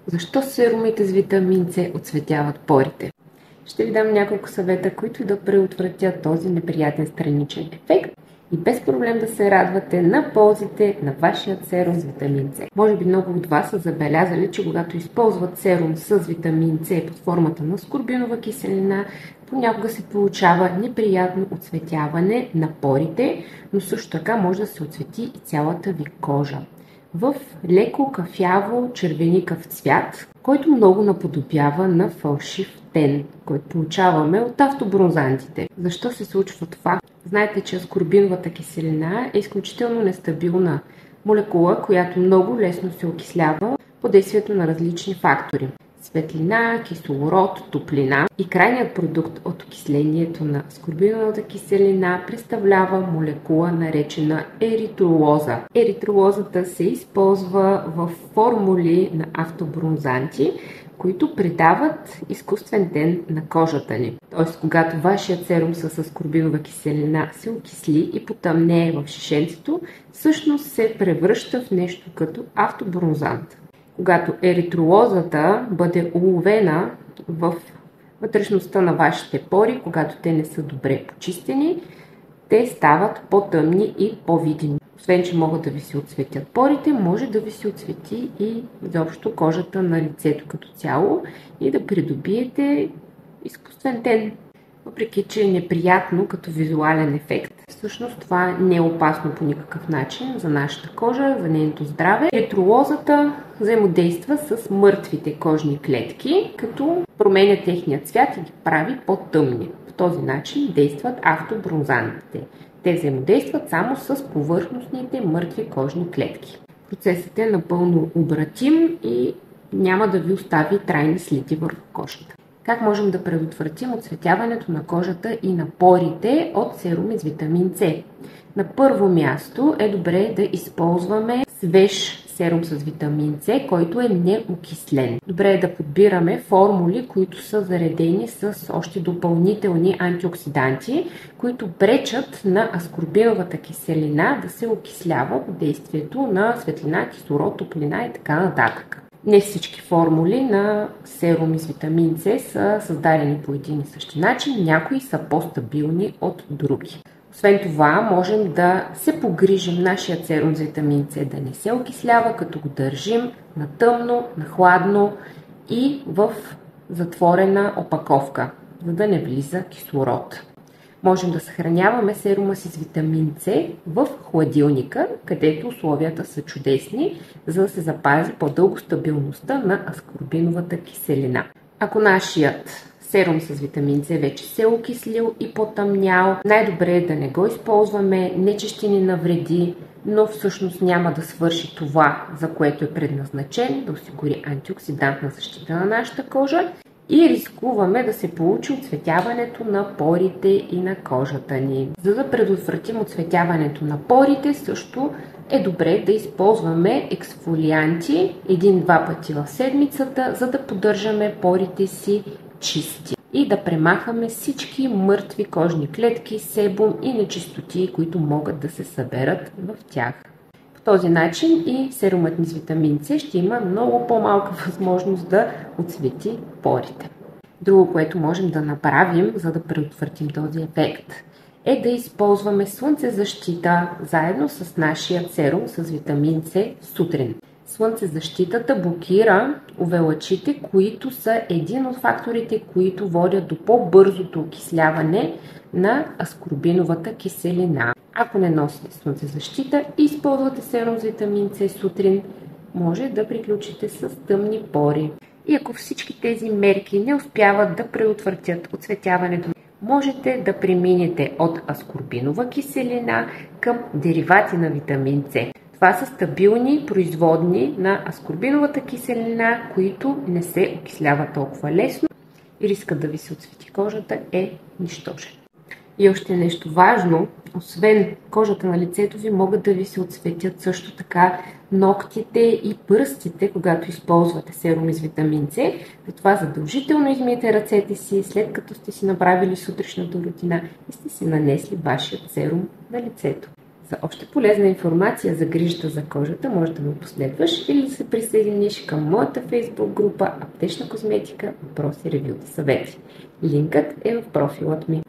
Защо серумите с витамин С оцветяват порите? Ще ви дам няколко съвета, които да предотвратят този неприятен страничен ефект и без проблем да се радвате на ползите на вашия серум с витамин С. Може би много от вас са забелязали, че когато използват серум с витамин С под формата на аскорбинова киселина, понякога се получава неприятно оцветяване на порите, но също така може да се оцвети и цялата ви кожа в леко кафяво червеникав цвят, който много наподобява на фалшив тен, който получаваме от автобронзантите. Защо се случва това? Знаете, че аскорбиновата киселина е изключително нестабилна молекула, която много лесно се окислява под действието на различни фактори. Светлина, кислород, топлина и крайният продукт от окислението на аскорбиновата киселина представлява молекула наречена еритролоза. Еритролозата се използва в формули на автобронзанти, които придават изкуствен тен на кожата ни. Тоест, когато вашият серум с аскорбинова киселина се окисли и потъмнее в шишенцето, всъщност се превръща в нещо като автобронзант. Когато еритролозата бъде уловена в вътрешността на вашите пори, когато те не са добре почистени, те стават по-тъмни и по-видими. Освен, че могат да ви се отцветят порите, може да ви се отцвети и изобщо кожата на лицето като цяло и да придобиете изкуствен тен. Въпреки че е неприятно като визуален ефект, всъщност това не е опасно по никакъв начин за нашата кожа, за нейното здраве. Еритролозата взаимодейства с мъртвите кожни клетки, като променя техния цвят и ги прави по-тъмни. По този начин действат автобронзантите. Те взаимодействат само с повърхностните мъртви кожни клетки. Процесът е напълно обратим и няма да ви остави трайни следи върху кожата. Как можем да предотвратим оцветяването на кожата и на порите от серуми с витамин С? На първо място е добре да използваме свеж серум с витамин С, който е неокислен. Добре е да подбираме формули, които са заредени с още допълнителни антиоксиданти, които пречат на аскорбиновата киселина да се окислява под действието на светлина, кислород, топлина и така нататък. Не всички формули на серуми с витамин С са създадени по един и същи начин, някои са по-стабилни от други. Освен това, можем да се погрижим нашия серум с витамин С да не се окислява, като го държим на тъмно, на хладно и в затворена опаковка, за да не влиза кислород. Можем да съхраняваме серума си с витамин С в хладилника, където условията са чудесни, за да се запази по-дълго стабилността на аскорбиновата киселина. Ако нашият серум с витамин С вече се е окислил и потъмнял, най-добре е да не го използваме, не че ще ни навреди, но всъщност няма да свърши това, за което е предназначен, да осигури антиоксидантна защита на нашата кожа и рискуваме да се получи оцветяването на порите и на кожата ни. За да предотвратим оцветяването на порите, също е добре да използваме ексфолианти 1-2 пъти в седмицата, за да поддържаме порите си чисти и да премахаме всички мъртви кожни клетки, себум и нечистоти, които могат да се съберат в тях. По този начин и серумът ни с витамин С ще има много по-малка възможност да оцвети порите. Друго, което можем да направим, за да предотвратим този ефект, е да използваме слънцезащита заедно с нашия серум с витамин С сутрин. Слънцезащитата блокира UV-лъчите, които са един от факторите, които водят до по-бързото окисляване на аскорбиновата киселина. Ако не носите слънцезащита и използвате серум с витамин С сутрин, може да приключите с тъмни пори. И ако всички тези мерки не успяват да предотвратят оцветяването, можете да преминете от аскорбинова киселина към деривати на витамин С. Това са стабилни производни на аскорбиновата киселина, които не се окисляват толкова лесно и рискът да ви се отцвети кожата е нищожен. И още нещо важно, освен кожата на лицето ви, могат да ви се отцветят също така ногтите и пръстите, когато използвате серуми с витамин С. Затова задължително измийте ръцете си, след като сте си направили сутрешната рутина и сте си нанесли вашия серум на лицето. За още полезна информация за грижата за кожата може да ме последваш или да се присъединиш към моята Facebook група Аптечна козметика, въпроси, ревюта, съвети. Линкът е в профилът ми.